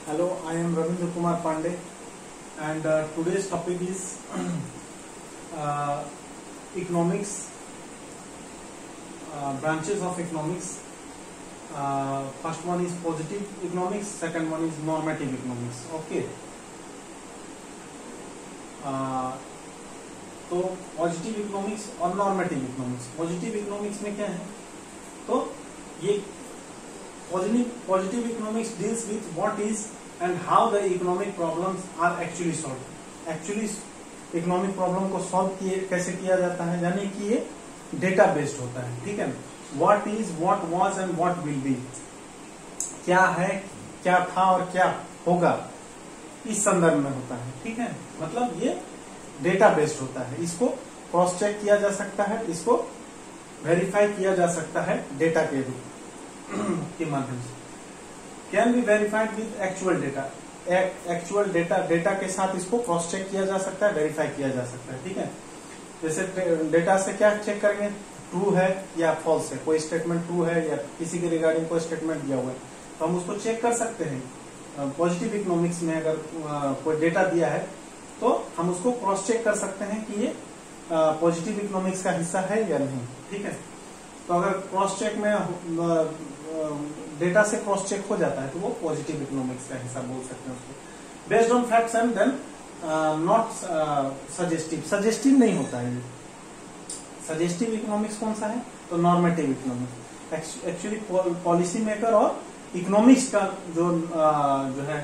Hello, I am Ravindra Kumar Pandey, and today's topic is economics, branches of economics. First one is positive economics, second one is normative economics. Okay. तो positive economics और normative economics. Positive economics में क्या है, तो ये positive economics deals with what is and how the economic problems are actually solve. Actually economic problem को solve कैसे किया जाता है, यानी कि ये डेटा बेस्ड होता है. ठीक है, what is, what was and what will be. क्या है, क्या था और क्या होगा, इस संदर्भ में होता है. ठीक है, मतलब ये डेटा बेस्ड होता है. इसको क्रॉस चेक किया जा सकता है, इसको वेरीफाई किया जा सकता है डेटा के के माध्यम से. Can be verified with actual data. Actual data के साथ इसको क्रॉस चेक किया जा सकता है, वेरीफाई किया जा सकता है. ठीक है, जैसे डेटा से क्या चेक करेंगे, ट्रू है या फॉल्स है. कोई स्टेटमेंट ट्रू है या किसी के रिगार्डिंग कोई स्टेटमेंट दिया हुआ है तो हम उसको चेक कर सकते हैं. पॉजिटिव इकोनॉमिक्स में अगर कोई डेटा दिया है तो हम उसको क्रॉस चेक कर सकते हैं कि ये पॉजिटिव इकोनॉमिक्स का हिस्सा है या नहीं. ठीक है, तो अगर क्रॉस चेक में डेटा से क्रॉस चेक हो जाता है तो वो पॉजिटिव इकोनॉमिक्स का हिस्सा बोल सकते हैं उसको. Based on facts and then not suggestive. Suggestive नहीं होता है ये. सजेस्टिव इकोनॉमिक्स कौन सा है, तो normative economics. Actually policy maker और इकोनॉमिक्स का जो है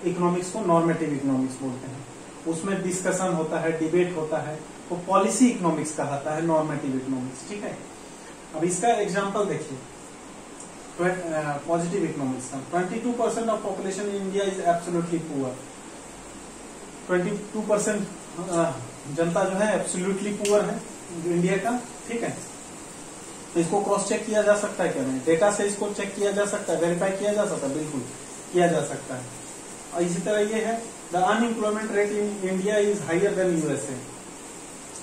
इकोनॉमिक्स को नॉर्मेटिव इकोनॉमिक्स बोलते हैं. उसमें डिस्कशन होता है, डिबेट होता है, तो पॉलिसी इकोनॉमिक्स कहलाता है नॉर्मेटिव इकोनॉमिक्स. ठीक है, अब इसका एग्जांपल देखिए. पॉजिटिव इकोनॉमिक्स का 22% of population in India is absolutely poor. 22% जनता जो है एब्सोल्युटली पुअर है इंडिया का. ठीक है, तो इसको क्रॉस चेक किया जा सकता है क्या नहीं, डेटा से इसको चेक किया जा सकता है, वेरीफाई किया जा सकता है, बिल्कुल किया जा सकता है. और इसी तरह ये है, the unemployment rate in India is higher than USA.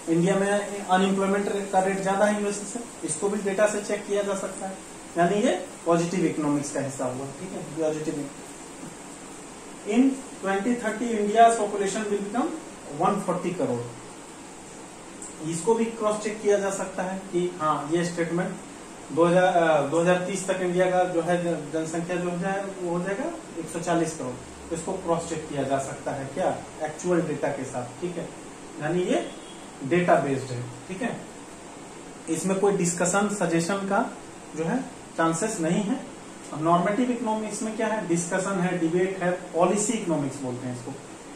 India में अनएम्प्लॉयमेंट का रेट ज्यादा है यूएसए से. इसको भी डेटा से चेक किया जा सकता है, यानी ये पॉजिटिव इकोनॉमिक्स का हिस्सा हुआ. ठीक है, positive. In 2030 India population will become 140 crore. इसको भी क्रॉस चेक किया जा सकता है कि हाँ ये स्टेटमेंट 2030 तक इंडिया का जो है जनसंख्या जो है वो हो जाएगा 140 करोड़. तो इसको क्रॉस चेक किया जा सकता है क्या, एक्चुअल डेटा के साथ. ठीक है, यानी ये डेटा बेस्ड है. ठीक है, इसमें कोई डिस्कशन सजेशन का जो है चांसेस नहीं है. नॉर्मेटिव इकोनॉमिक्स में क्या है, डिस्कशन है, डिबेट है, पॉलिसी इकोनॉमिक्स बोलते हैं इसको.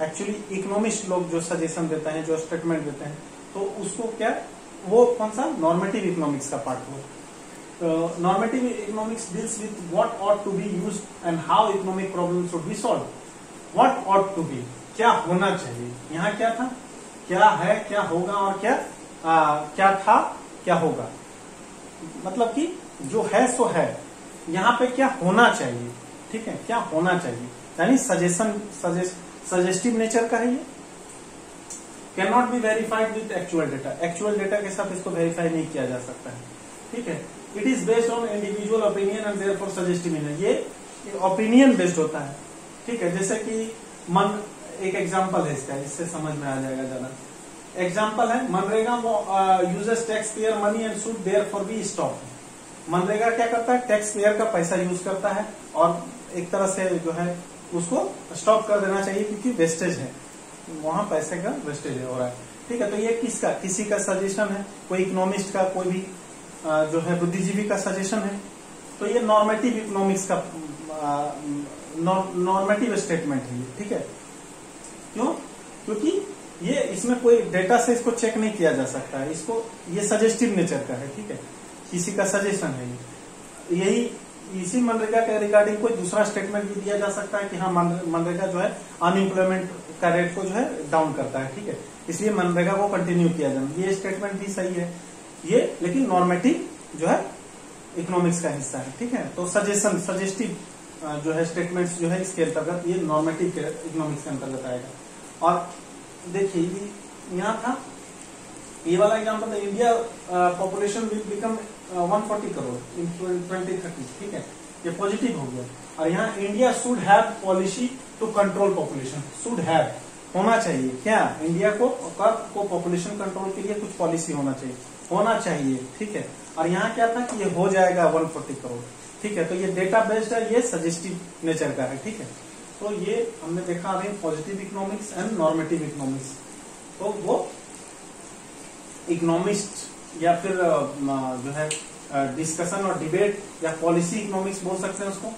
एक्चुअली इकोनॉमिस्ट लोग जो सजेशन देते हैं, जो स्टेटमेंट देते हैं, तो उसको क्या, वो कौन सा नॉर्मेटिव इकोनॉमिक्स का पार्ट हो. Normative economics deals with what ought to be used and how economic problems should be solve. What ought to be, क्या होना चाहिए. यहाँ क्या था, क्या है, क्या होगा, और क्या था, क्या होगा. मतलब कि जो है सो है, यहाँ पे क्या होना चाहिए. ठीक है, क्या होना चाहिए, यानी सजेस्टिव नेचर का है ये. Can not be verified with actual data. Actual data के साथ इसको वेरीफाई नहीं किया जा सकता है. ठीक है, it is based on individual opinion and therefore suggestive इन. ये ओपिनियन बेस्ड होता है. ठीक है, जैसे कि एक एग्जांपल है इसका, इससे समझ में आ जाएगा ज्यादा. एग्जांपल है, MNREGA uses tax payer money and should therefore be stop. MNREGA क्या करता है, टैक्स पेयर का पैसा यूज करता है और एक तरह से जो है उसको स्टॉप कर देना चाहिए क्योंकि वेस्टेज है, वहां पैसे का वेस्टेज हो रहा है. ठीक है, तो ये किसका, किसी का सजेशन है, कोई इकोनॉमिस्ट का, कोई भी जो है बुद्धिजीवी का सजेशन है. तो ये नॉर्मेटिव इकोनॉमिक्स का नॉर्मेटिव स्टेटमेंट है ये. ठीक है, क्यों, क्योंकि ये इसमें कोई डेटा से इसको चेक नहीं किया जा सकता है. इसको ये सजेस्टिव नेचर का है. ठीक है, किसी का सजेशन है ये. यही इसी मनरेगा के रिगार्डिंग कोई दूसरा स्टेटमेंट भी दिया जा सकता है कि हाँ मनरेगा जो है अनएम्प्लॉयमेंट का रेट को जो है डाउन करता है. ठीक है, इसलिए मनरेगा को कंटिन्यू किया जाना. ये स्टेटमेंट भी सही है ये, लेकिन नॉर्मेटिव जो है इकोनॉमिक्स का हिस्सा है. ठीक है, तो सजेस्टिव जो है स्टेटमेंट्स जो है इसके अंतर्गत, ये नॉर्मेटिव इकोनॉमिक्स के अंतर्गत आएगा. और देखिए यहाँ था ये वाला एग्जाम्पल था, India population will become 140 crore in 2030. ठीक है, ये पॉजिटिव हो गया। और यहाँ India should have policy to control population, should have होना चाहिए क्या, इंडिया को पॉपुलेशन कंट्रोल के लिए कुछ पॉलिसी होना चाहिए, ठीक है। और यहाँ क्या था कि ये हो जाएगा 140 करोड़, ठीक है। तो ये डेटा बेस्ड है, ये सजेस्टिव नेचर का है, ठीक है। तो ये हमने देखा अभी positive economics and normative economics. तो वो इकोनॉमिस्ट या फिर जो है डिस्कशन और डिबेट या पॉलिसी इकोनॉमिक्स बोल सकते हैं उसको,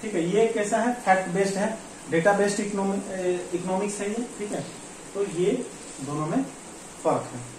ठीक है। ये कैसा है, फैक्ट बेस्ड है, डेटा बेस्ड इकोनॉमिक्स है ये, ठीक है। तो ये दोनों में फर्क है।